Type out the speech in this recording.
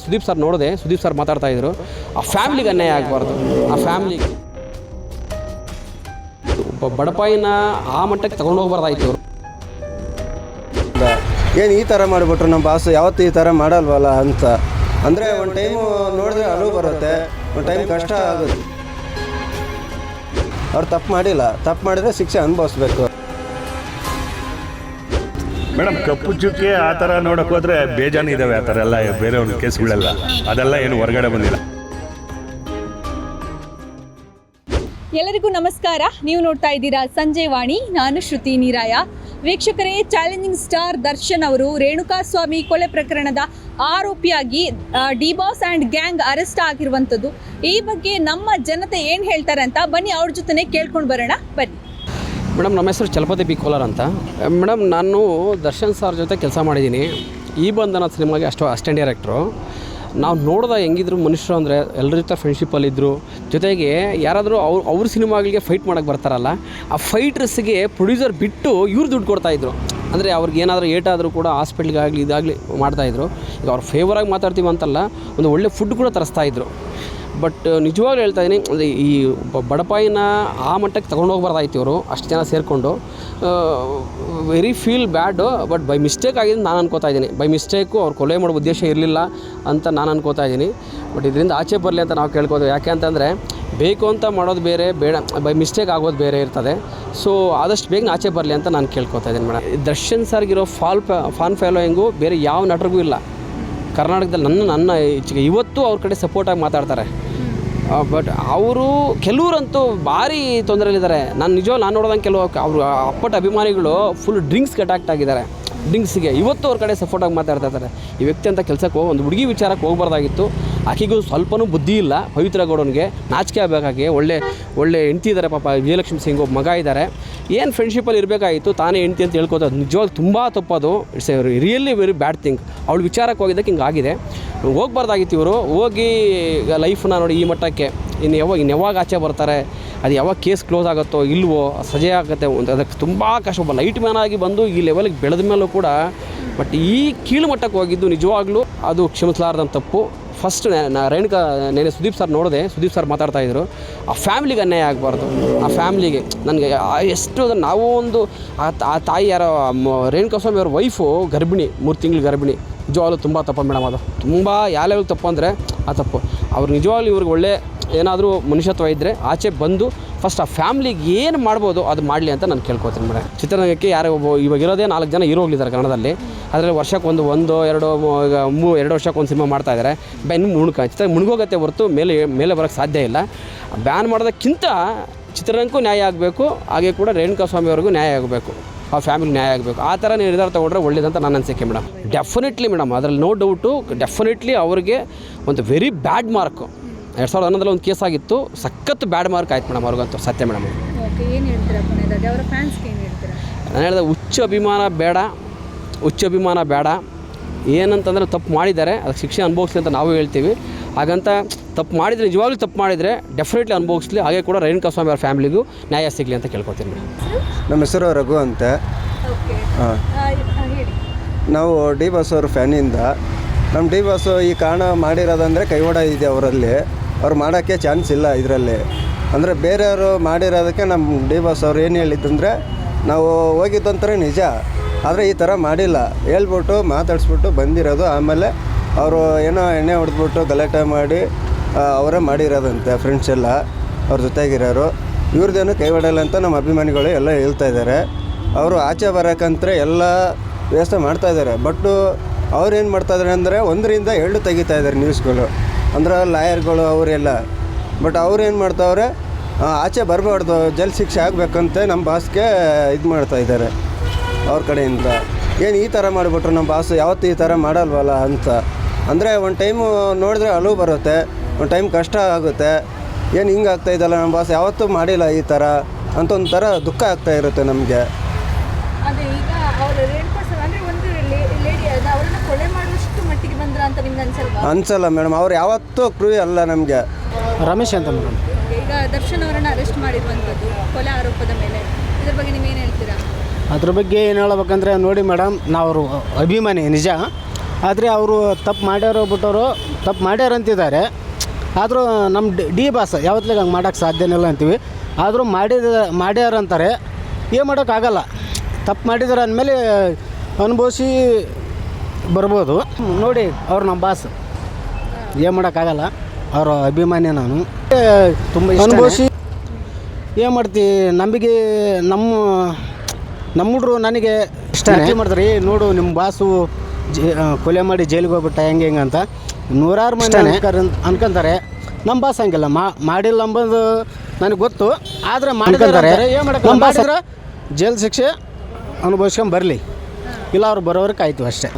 Sudeep sir ನೋಡಿದೆ, Sudeep sir ಮಾತಾಡ್ತಾ ಇದ್ರು, ಆ ಫ್ಯಾಮಿಲಿಗೆ ಅನ್ಯಾಯ ಆಗಬಾರ್ದು. ಆ ಫ್ಯಾಮಿಲಿಗೆ ಒಬ್ಬ ಬಡಪಾಯಿನ ಆ ಮಟ್ಟಕ್ಕೆ ತಗೊಂಡು ಹೋಗ್ಬಾರ್ದಾಯ್ತು ಇವರು. ಏನು ಈ ಥರ ಮಾಡಿಬಿಟ್ರು ನಮ್ಮ ಬಾಸು, ಯಾವತ್ತೂ ಈ ಥರ ಮಾಡಲ್ವಲ್ಲ ಅಂತ. ಅಂದರೆ ಒಂದು ಟೈಮು ನೋಡಿದ್ರೆ ಅಳು ಬರುತ್ತೆ, ಒಂದು ಟೈಮ್ ಕಷ್ಟ ಆಗುತ್ತೆ. ಅವ್ರು ತಪ್ಪು ಮಾಡಿಲ್ಲ, ತಪ್ಪು ಮಾಡಿದರೆ ಶಿಕ್ಷೆ ಅನುಭವಿಸ್ಬೇಕು. ಮೇಡಮ್ ಕಪ್ಪು ಚುಕ್ಕೆ ಆ ಥರ ನೋಡೋಕೆ ಹೋದರೆ ಬೇಜಾನು ಇದ್ದಾವೆ ಆ ಥರ ಎಲ್ಲ ಬೇರೆ ಒಂದು ಕೇಸ್ಗಳೆಲ್ಲ, ಅದೆಲ್ಲ ಏನು ಹೊರಗಡೆ ಬಂದಿಲ್ಲ. ಎಲ್ಲರಿಗೂ ನಮಸ್ಕಾರ. ನೀವು ನೋಡ್ತಾ ಇದ್ದೀರಾ ಸಂಜೆ ವಾಣಿ. ನಾನು ಶ್ರುತಿ ನೀರಾಯ. ವೀಕ್ಷಕರೇ, ಚಾಲೆಂಜಿಂಗ್ ಸ್ಟಾರ್ ದರ್ಶನ್ ಅವರು ರೇಣುಕಾಸ್ವಾಮಿ ಕೊಲೆ ಪ್ರಕರಣದ ಆರೋಪಿಯಾಗಿ D boss and gang arrest ಆಗಿರುವಂಥದ್ದು. ಈ ಬಗ್ಗೆ ನಮ್ಮ ಜನತೆ ಏನು ಹೇಳ್ತಾರೆ ಅಂತ ಬನ್ನಿ ಅವ್ರ ಜೊತೆ ಕೇಳ್ಕೊಂಡು ಬರೋಣ. ಬನ್ನಿ ಮೇಡಮ್, ನಮ್ಮ ಹೆಸರು ಚಲಪತಿ ಬಿ ಕೋಲಾರ್ ಅಂತ. ಮೇಡಮ್, ನಾನು ದರ್ಶನ್ ಸರ್ ಜೊತೆ ಕೆಲಸ ಮಾಡಿದ್ದೀನಿ. ಈ ಬಂಧನ ಸಿನಿಮಾಗೆ ಅಸಿಸ್ಟೆಂಟ್ ಡೈರೆಕ್ಟ್ರು. ನಾವು ನೋಡಿದ ಹೆಂಗಿದ್ರು ಮನುಷ್ಯರು ಅಂದರೆ ಎಲ್ಲರ ಜೊತೆ ಫ್ರೆಂಡ್ಶಿಪ್ಪಲ್ಲಿದ್ದರು. ಜೊತೆಗೆ ಯಾರಾದರೂ ಅವ್ರ ಸಿನಿಮಾಗಳಿಗೆ ಫೈಟ್ ಮಾಡೋಕ್ಕೆ ಬರ್ತಾರಲ್ಲ, ಆ ಫೈಟ್ರಸ್ಗೆ ಪ್ರೊಡ್ಯೂಸರ್ ಬಿಟ್ಟು ಇವ್ರು ದುಡ್ಡು ಕೊಡ್ತಾಯಿದ್ರು. ಅಂದರೆ ಅವ್ರಿಗೆ ಏನಾದರೂ ಏಟಾದರೂ ಕೂಡ ಹಾಸ್ಪಿಟ್ಲಿಗಾಗಲಿ ಇದಾಗಲಿ ಮಾಡ್ತಾಯಿದ್ರು. ಈಗ ಅವ್ರು ಫೇವರಾಗಿ ಮಾತಾಡ್ತೀವಿ ಅಂತಲ್ಲ, ಒಂದು ಒಳ್ಳೆ ಫುಡ್ ಕೂಡ ತರಿಸ್ತಾಯಿದ್ರು. ಬಟ್ ನಿಜವಾಗ್ಲೂ ಹೇಳ್ತಾ ಇದ್ದೀನಿ, ಅಂದರೆ ಈ ಬಡಪಾಯಿನ ಆ ಮಟ್ಟಕ್ಕೆ ತೊಗೊಂಡು ಹೋಗ್ಬಾರ್ದಾಯ್ತು ಇವರು ಅಷ್ಟು ಜನ ಸೇರಿಕೊಂಡು. Very feel bad. But by mistake ಆಗಿದೆ ನಾನು ಅನ್ಕೋತಾ ಇದ್ದೀನಿ. ಬೈ ಮಿಸ್ಟೇಕು ಅವ್ರು ಕೊಲೆ ಮಾಡೋ ಉದ್ದೇಶ ಇರಲಿಲ್ಲ ಅಂತ ನಾನು ಅನ್ಕೋತಾ ಇದ್ದೀನಿ. ಬಟ್ ಇದರಿಂದ ಆಚೆ ಬರಲಿ ಅಂತ ನಾವು ಕೇಳ್ಕೋತೀವಿ. ಯಾಕೆ ಅಂತಂದರೆ ಬೇಕು ಅಂತ ಮಾಡೋದು ಬೇರೆ, ಬೇಡ ಬೈ ಮಿಸ್ಟೇಕ್ ಆಗೋದು ಬೇರೆ ಇರ್ತದೆ. ಸೊ ಆದಷ್ಟು ಬೇಗ ಆಚೆ ಬರಲಿ ಅಂತ ನಾನು ಕೇಳ್ಕೊತಾ ಇದ್ದೀನಿ ಮೇಡಮ್. ದರ್ಶನ್ ಸರ್ಗಿರೋ ಫಾನ್ ಫಾಲೋಯಿಂಗು ಬೇರೆ ಯಾವ ನಟರಿಗೂ ಇಲ್ಲ ಕರ್ನಾಟಕದಲ್ಲಿ. ನನ್ನ ಈಚೆಗೆ ಇವತ್ತು ಅವ್ರ ಕಡೆ ಸಪೋರ್ಟಾಗಿ ಮಾತಾಡ್ತಾರೆ. ಬಟ್ ಅವರು ಕೆಲವರಂತೂ ಭಾರಿ ತೊಂದರೆಯಲ್ಲಿದ್ದಾರೆ. ನಾನು ನೋಡೋದಂಗೆ ಕೆಲವು ಅವರು ಅಪ್ಪಟ ಅಭಿಮಾನಿಗಳು ಫುಲ್ ಡ್ರಿಂಕ್ಸ್ಗೆ ಅಟ್ಯಾಕ್ಟ್ ಆಗಿದ್ದಾರೆ. ಡ್ರಿಂಕ್ಸ್ಗೆ ಇವತ್ತು ಅವ್ರ ಕಡೆ ಸಪೋರ್ಟಾಗಿ ಮಾತಾಡ್ತಾ ಇದ್ದಾರೆ. ಈ ವ್ಯಕ್ತಿ ಅಂತ ಕೆಲಸಕ್ಕೆ ಒಂದು ಹುಡುಗಿ ವಿಚಾರಕ್ಕೆ ಹೋಗ್ಬಾರ್ದಾಗಿತ್ತು. ಆಕೆಗೂ ಸ್ವಲ್ಪನೂ ಬುದ್ಧಿ ಇಲ್ಲ. ಪವಿತ್ರ ಗೌಡನಿಗೆ ನಾಚಿಕೆ ಆಗಬೇಕಾಗಿ ಒಳ್ಳೆ ಹೆಂಡ್ತಿ ಇದ್ದಾರೆ ಪಾಪ. ವಿಜಯಲಕ್ಷ್ಮಿ ಸಿಂಗ್ ಒಬ್ಬ ಮಗ ಇದ್ದಾರೆ. ಏನು ಫ್ರೆಂಡ್ಶಿಪ್ಪಲ್ಲಿ ಇರಬೇಕಾಗಿತ್ತು, ತಾನೇ ಹೆಂಡ್ತಿ ಅಂತ ಹೇಳ್ಕೋದು ನಿಜವಾಗ್ಲೂ ತುಂಬ ತಪ್ಪದು. It's A really very bad thing. ಅವಳು ವಿಚಾರಕ್ಕೆ ಹೋಗಿದ್ದಕ್ಕೆ ಹಿಂಗೆ ಆಗಿದೆ. ಹೋಗ್ಬಾರ್ದಾಗಿತ್ತು ಇವರು. ಹೋಗಿ ಲೈಫನ್ನ ನೋಡಿ ಈ ಮಟ್ಟಕ್ಕೆ ಇನ್ನು ಯಾವಾಗ ಆಚೆ ಬರ್ತಾರೆ, ಅದು ಯಾವಾಗ ಕೇಸ್ ಕ್ಲೋಸ್ ಆಗುತ್ತೋ ಇಲ್ವೋ, ಸಜೆ ಆಗುತ್ತೆ ಅಂತ ಅದಕ್ಕೆ ತುಂಬ ಕಷ್ಟ. ಒಬ್ಬ ಲೈಟ್ ಮ್ಯಾನ್ ಆಗಿ ಬಂದು ಈ ಲೆವೆಲ್ಗೆ ಬೆಳೆದ ಮೇಲೂ ಕೂಡ ಬಟ್ ಈ ಕೀಳು ಮಟ್ಟಕ್ಕೆ ಹೋಗಿದ್ದು ನಿಜವಾಗ್ಲೂ ಅದು ಕ್ಷಮಿಸಲಾರ್ದಂಥ ತಪ್ಪು. ಫಸ್ಟ್ ರೇಣುಕಾ ನೆನೆ ಸುದೀಪ್ ಸರ್ ನೋಡಿದೆ, ಸುದೀಪ್ ಸರ್ ಮಾತಾಡ್ತಾ ಇದ್ರು, ಆ ಫ್ಯಾಮಿಲಿಗೆ ಅನ್ಯಾಯ ಆಗಬಾರ್ದು. ಆ ಫ್ಯಾಮಿಲಿಗೆ ನನಗೆ ಎಷ್ಟು ನಾವು ಒಂದು ಆ ತಾಯಿ ಯಾರೋ ರೇಣುಕಾಸ್ವಾಮಿ ಅವ್ರ ವೈಫು ಗರ್ಭಿಣಿ, 3 ತಿಂಗಳು ಗರ್ಭಿಣಿ. ನಿಜವಾಗ್ಲೂ ತುಂಬ ತಪ್ಪು ಮೇಡಮ್. ಅದು ತುಂಬ ಯಾವ ಲೆವೆಲ್ ತಪ್ಪು ಅಂದರೆ ಆ ತಪ್ಪು. ಅವ್ರು ನಿಜವಾಗ್ಲೂ ಇವ್ರಿಗೆ ಒಳ್ಳೆ ಏನಾದರೂ ಮನುಷ್ಯತ್ವ ಇದ್ದರೆ ಆಚೆ ಬಂದು ಫಸ್ಟ್ ಆ ಫ್ಯಾಮ್ಲಿಗೆ ಏನು ಮಾಡ್ಬೋದು ಅದು ಮಾಡಲಿ ಅಂತ ನಾನು ಕೇಳ್ಕೊತೀನಿ ಮೇಡಮ್. ಚಿತ್ರರಂಗಕ್ಕೆ ಯಾರೋ ಇವಾಗ ಇರೋದೇ 4 ಜನ ಹೀರೋ ಹೋಗಿದ್ದಾರೆ ಕನ್ನಡದಲ್ಲಿ. ಅದರಲ್ಲಿ ವರ್ಷಕ್ಕೆ ಒಂದು 2 ವರ್ಷಕ್ಕೆ ಒಂದು ಸಿನಿಮಾ ಮಾಡ್ತಾಯಿದ್ದಾರೆ. ಇನ್ನು ಚಿತ್ರ ಮುಳುಗೋಗತ್ತೆ ಹೊರತು ಮೇಲೆ ಬರೋಕ್ಕೆ ಸಾಧ್ಯ ಇಲ್ಲ. ಬ್ಯಾನ್ ಮಾಡೋದಕ್ಕಿಂತ ಚಿತ್ರರಂಗಕ್ಕೂ ನ್ಯಾಯ ಆಗಬೇಕು, ಹಾಗೆ ಕೂಡ ರೇಣುಕಾಸ್ವಾಮಿ ಅವ್ರಿಗೂ ನ್ಯಾಯ ಆಗಬೇಕು, ಆ ಫ್ಯಾಮಿಲಿ ನ್ಯಾಯ ಆಗಬೇಕು. ಆ ಥರ ನಿರ್ಧಾರ ತೊಗೊಂಡ್ರೆ ಒಳ್ಳೇದಂತ ನನ್ನ ಅನಿಸಿಕೆ ಮೇಡಮ್. ಡೆಫಿನೆಟ್ಲಿ ಮೇಡಮ್, ಅದರಲ್ಲಿ ನೋ ಡೌಟು. ಡೆಫಿನೆಟ್ಲಿ ಅವ್ರಿಗೆ ಒಂದು ವೆರಿ ಬ್ಯಾಡ್ ಮಾರ್ಕು. 2011 ಒಂದು ಕೇಸ್ ಆಗಿತ್ತು. ಸಖತ್ತು ಬ್ಯಾಡ್ ಮಾರ್ಕ್ ಆಯ್ತು ಮೇಡಮ್ ಅವ್ರಿಗಂತೂ. ಸತ್ಯ ಮೇಡಮ್. ಏನು ಹೇಳ್ತೀರಾ ಅವರ ಫ್ಯಾನ್ಸ್ಗೆ ಏನು ಹೇಳ್ತೀರಾ? ನಾನು ಹೇಳಿದೆ ಹುಚ್ಚ ಅಭಿಮಾನ ಬೇಡ. ಏನಂತಂದರೆ ತಪ್ಪು ಮಾಡಿದ್ದಾರೆ, ಅದಕ್ಕೆ ಶಿಕ್ಷೆ ಅನುಭವಿಸ್ಲಿ ಅಂತ ನಾವು ಹೇಳ್ತೀವಿ. ಹಾಗಂತ ತಪ್ಪು ಮಾಡಿದರೆ, ನಿಜವಾಗ್ಲೂ ತಪ್ಪು ಮಾಡಿದರೆ ಡೆಫಿನೆಟ್ಲಿ ಅನುಭವಿಸ್ಲಿ. ಹಾಗೆ ಕೂಡ ರೇಣುಕಾಸ್ವಾಮಿ ಅವ್ರ ಫ್ಯಾಮಿಲಿಗೂ ನ್ಯಾಯ ಸಿಗಲಿ ಅಂತ ಕೇಳ್ಕೊತೀನಿ ಮೇಡಮ್. ನಮ್ಮ ಹೆಸರು ರಘು ಅಂತ. ನಾವು ಡಿ ಬಾಸ್ ಅವ್ರ ಫ್ಯಾನಿಂದ. ನಮ್ಮ ಡಿ ಬಾಸು ಈ ಕಾರಣ ಮಾಡಿರೋದಂದರೆ ಕೈವಾಡ ಇದೆ ಅವರಲ್ಲಿ. ಅವ್ರು ಮಾಡೋಕ್ಕೆ ಚಾನ್ಸ್ ಇಲ್ಲ ಇದರಲ್ಲಿ. ಅಂದರೆ ಬೇರೆಯವರು ಮಾಡಿರೋದಕ್ಕೆ ನಮ್ಮ ಡಿ ಬಾಸ್ ಅವ್ರು ಏನು ಹೇಳಿದ್ದಂದರೆ, ನಾವು ಹೋಗಿದ್ದಂತಾರೆ ನಿಜ, ಆದರೆ ಈ ಥರ ಮಾಡಿಲ್ಲ ಹೇಳ್ಬಿಟ್ಟು ಮಾತಾಡಿಸ್ಬಿಟ್ಟು ಬಂದಿರೋದು. ಆಮೇಲೆ ಅವರು ಏನೋ ಎಣ್ಣೆ ಹೊಡೆದ್ಬಿಟ್ಟು ಗಲಾಟೆ ಮಾಡಿ ಅವರೇ ಮಾಡಿರೋದಂತೆ. ಫ್ರೆಂಡ್ಸ್ ಎಲ್ಲ ಅವ್ರ ಜೊತೆಗಿರೋರು. ಇವ್ರದ್ದೇನು ಕೈವಾಡಲ್ಲ ಅಂತ ನಮ್ಮ ಅಭಿಮಾನಿಗಳು ಎಲ್ಲ ಹೇಳ್ತಾಯಿದ್ದಾರೆ. ಅವರು ಆಚೆ ಬರೋಕ್ಕಂತರೆ ಎಲ್ಲ ವ್ಯವಸ್ಥೆ ಮಾಡ್ತಾಯಿದ್ದಾರೆ. ಬಟ್ಟು ಅವ್ರೇನು ಮಾಡ್ತಾಯಿದ್ದಾರೆ ಅಂದರೆ 1ರಿಂದ 2 ತೆಗಿತಾ ಇದ್ದಾರೆ ನ್ಯೂಸ್ಗಳು, ಅಂದ್ರೆ ಲಾಯರ್ಗಳು ಅವರೆಲ್ಲ. ಬಟ್ ಅವ್ರೇನು ಮಾಡ್ತಾವ್ರೆ, ಆಚೆ ಬರಬಾರ್ದು, ಜೈಲು ಶಿಕ್ಷೆ ಆಗಬೇಕಂತ ನಮ್ಮ ಬಾಸ್ಗೆ ಇದು ಮಾಡ್ತಾಯಿದ್ದಾರೆ ಅವ್ರ ಕಡೆಯಿಂದ. ಏನು ಈ ಥರ ಮಾಡಿಬಿಟ್ರು ನಮ್ಮ ಬಾಸು, ಯಾವತ್ತೂ ಈ ಥರ ಮಾಡಲ್ವಲ್ಲ ಅಂತ. ಅಂದರೆ ಒಂದು ಟೈಮು ನೋಡಿದ್ರೆ ಅಳು ಬರುತ್ತೆ, ಒಂದು ಟೈಮ್ ಕಷ್ಟ ಆಗುತ್ತೆ. ಏನು ಹಿಂಗೆ ಆಗ್ತಾಯಿದ್ದಲ್ಲ ನಮ್ಮ ಬಾಸ್, ಯಾವತ್ತೂ ಮಾಡಿಲ್ಲ ಈ ಥರ ಅಂತ ಒಂಥರ ದುಃಖ ಆಗ್ತಾ ಇರುತ್ತೆ ನಮಗೆ. ಅದೇ ಈಗ ಅವರು ಅವರನ್ನು ಕೊಲೆ ಮಾಡುವಷ್ಟು ಮಟ್ಟಿಗೆ ಬಂದ್ರ ಅಂತ ನಿಮ್ಗೆ ಅನ್ಸಲ್ಲ ಮೇಡಮ್. ಅವ್ರು ಯಾವತ್ತೂ ಕ್ರೂಯಲ್ ಅಲ್ಲ ನಮಗೆ. ರಮೇಶ್ ಅಂತ ಮೇಡಮ್. ಈಗ ದರ್ಶನ್ ಅವರನ್ನು ಅರೆಸ್ಟ್ ಮಾಡಿರುವಂಥದ್ದು ಕೊಲೆ ಆರೋಪದ ಮೇಲೆ, ಇದ್ರ ಬಗ್ಗೆ ನೀವೇನು ಹೇಳ್ತೀರಾ? ಅದ್ರ ಬಗ್ಗೆ ಏನು ಹೇಳ್ಬೇಕಂದ್ರೆ ನೋಡಿ ಮೇಡಮ್, ನಾವು ಅಭಿಮಾನಿ ನಿಜ. ಆದರೆ ಅವರು ತಪ್ಪು ಮಾಡ್ಯಾರೋ ಬಿಟ್ಟವರು ತಪ್ಪು ಮಾಡ್ಯಾರ ಅಂತಿದ್ದಾರೆ. ಆದರೂ ನಮ್ಮ ಡಿ ಬಾಸ್ ಯಾವತ್ತಿಗೆ ಹಂಗೆ ಮಾಡೋಕ್ಕೆ ಸಾಧ್ಯನೇ ಇಲ್ಲ ಅಂತೀವಿ. ಆದರೂ ಮಾಡ್ಯಾರ ಅಂತಾರೆ, ಏನು ಮಾಡೋಕ್ಕಾಗಲ್ಲ. ತಪ್ಪು ಮಾಡಿದಾರೆ ಅಂದಮೇಲೆ ಅನುಭವಿಸಿ ಬರ್ಬೋದು. ನೋಡಿ ಅವ್ರು ನಮ್ಮ ಬಾಸ್, ಏನು ಮಾಡೋಕ್ಕಾಗಲ್ಲ, ಅವರ ಅಭಿಮಾನಿ ನಾನು. ತುಂಬ ಅನುಭವಿಸಿ ಏನು ಮಾಡ್ತೀವಿ, ನಮಗೆ ನಮ್ಮ ಹುಡ್ರು ನನಗೆ ಇಷ್ಟ ಮಾಡ್ತಾರೆ. ನೋಡು ನಿಮ್ಮ ಬಾಸು ಕೊಲೆ ಮಾಡಿ ಜೈಲಿಗೆ ಹೋಗ್ಬಿಟ್ಟ ಹೆಂಗೆ ಅಂತ ನೂರಾರು ಮಂದಿ ಅನ್ಕೊಂತಾರೆ. ನಮ್ಮ ಬಾಸ್ ಹಂಗಿಲ್ಲ, ಮಾಡಿಲ್ಲ ಅಂಬೋದು ನನಗೆ ಗೊತ್ತು. ಆದರೆ ಮಾಡ್ತಾರೆ, ಏನು ಮಾಡೋಕ್ಕೆ ಮಾಡಿದ್ರೆ ಜೈಲು ಶಿಕ್ಷೆ ಅನುಭವಿಸ್ಕೊಂಡು ಬರಲಿ, ಇಲ್ಲ ಅವ್ರು ಬರೋವ್ರಿಗೆ ಕಾಯ್ತು ಅಷ್ಟೇ.